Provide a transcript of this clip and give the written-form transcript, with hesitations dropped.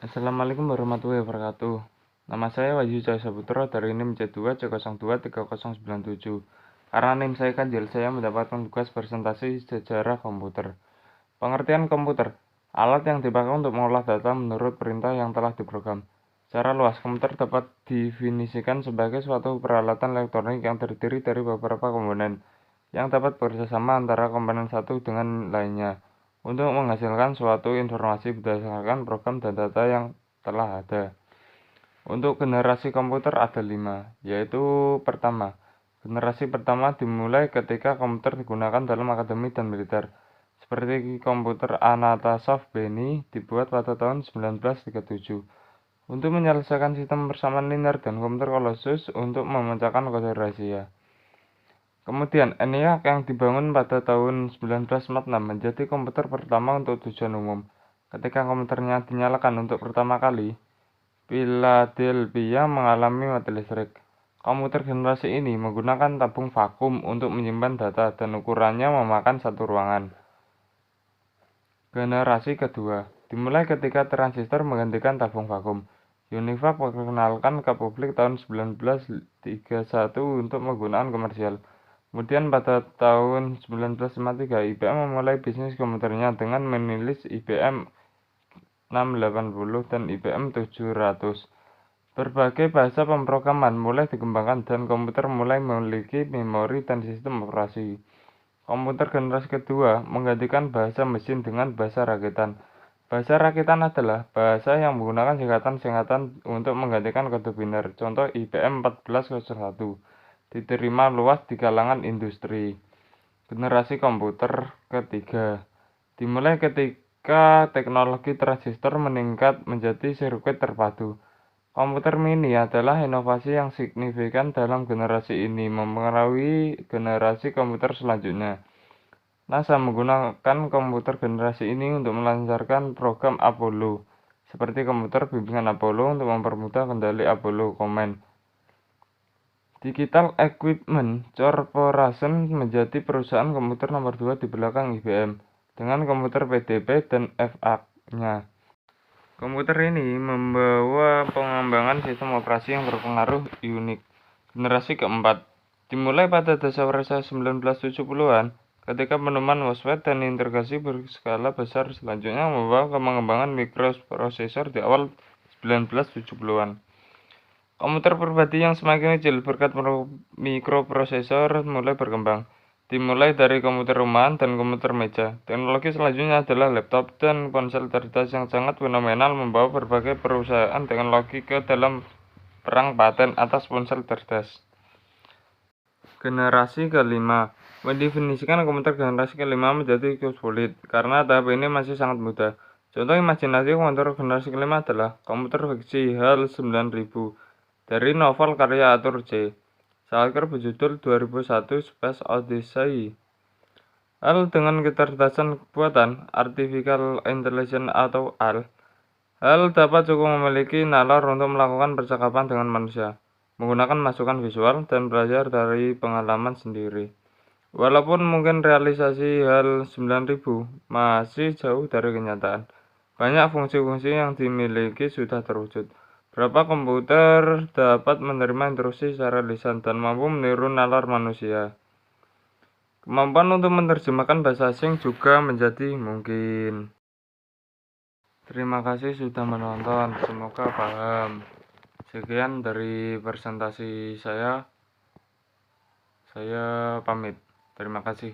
Assalamualaikum warahmatullahi wabarakatuh. Nama saya Wahyu Cahya Saputra dari NIM C2C023097. Karena NIM saya ganjil, saya mendapatkan tugas presentasi sejarah komputer. Pengertian komputer, alat yang dipakai untuk mengolah data menurut perintah yang telah diprogram. Secara luas, komputer dapat definisikan sebagai suatu peralatan elektronik yang terdiri dari beberapa komponen yang dapat bekerjasama antara komponen satu dengan lainnya untuk menghasilkan suatu informasi berdasarkan program dan data yang telah ada. Untuk generasi komputer ada 5, yaitu pertama. Generasi pertama dimulai ketika komputer digunakan dalam akademi dan militer, seperti komputer Anatosov Beni dibuat pada tahun 1937 untuk menyelesaikan sistem persamaan linear dan komputer Colossus untuk memecahkan kode rahasia. Kemudian, ENIAC yang dibangun pada tahun 1946 menjadi komputer pertama untuk tujuan umum. Ketika komputernya dinyalakan untuk pertama kali, Philadelphia mengalami mati listrik. Komputer generasi ini menggunakan tabung vakum untuk menyimpan data dan ukurannya memakan satu ruangan. Generasi kedua dimulai ketika transistor menggantikan tabung vakum. UNIVAC perkenalkan ke publik tahun 1931 untuk penggunaan komersial. Kemudian pada tahun 1953, IBM memulai bisnis komputernya dengan merilis IBM 680 dan IBM 700. Berbagai bahasa pemrograman mulai dikembangkan dan komputer mulai memiliki memori dan sistem operasi. Komputer generasi kedua menggantikan bahasa mesin dengan bahasa rakitan. Bahasa rakitan adalah bahasa yang menggunakan singkatan-singkatan untuk menggantikan kode biner. Contoh IBM 1401 diterima luas di kalangan industri. Generasi komputer ketiga dimulai ketika teknologi transistor meningkat menjadi sirkuit terpadu. Komputer mini adalah inovasi yang signifikan dalam generasi ini, mempengaruhi generasi komputer selanjutnya. NASA menggunakan komputer generasi ini untuk melancarkan program Apollo, seperti komputer bimbingan Apollo untuk mempermudah kendali Apollo Command. Digital Equipment Corporation menjadi perusahaan komputer nomor 2 di belakang IBM, dengan komputer PDP dan FA-nya. Komputer ini membawa pengembangan sistem operasi yang berpengaruh unik. Generasi keempat dimulai pada dasar 1970-an, ketika penemuan MOSFET dan integrasi berskala besar selanjutnya membawa pengembangan mikroprosesor di awal 1970-an. Komputer pribadi yang semakin kecil berkat mikroprosesor mulai berkembang, dimulai dari komputer rumahan dan komputer meja. Teknologi selanjutnya adalah laptop dan ponsel cerdas yang sangat fenomenal, membawa berbagai perusahaan teknologi ke dalam perang paten atas ponsel cerdas. Generasi kelima mendefinisikan komputer generasi kelima menjadi cukup sulit, karena tahap ini masih sangat mudah. Contoh imajinasi komputer generasi kelima adalah komputer fiksi HAL 9000 dari novel karya Arthur J. Clarke berjudul 2001 Space Odyssey. HAL dengan kecerdasan buatan Artificial Intelligence atau AL. HAL dapat cukup memiliki nalar untuk melakukan percakapan dengan manusia, menggunakan masukan visual, dan belajar dari pengalaman sendiri. Walaupun mungkin realisasi HAL 9000 masih jauh dari kenyataan, banyak fungsi-fungsi yang dimiliki sudah terwujud. Beberapa komputer dapat menerima instruksi secara lisan dan mampu meniru nalar manusia. Kemampuan untuk menerjemahkan bahasa asing juga menjadi mungkin. Terima kasih sudah menonton, semoga paham. Sekian dari presentasi saya pamit. Terima kasih.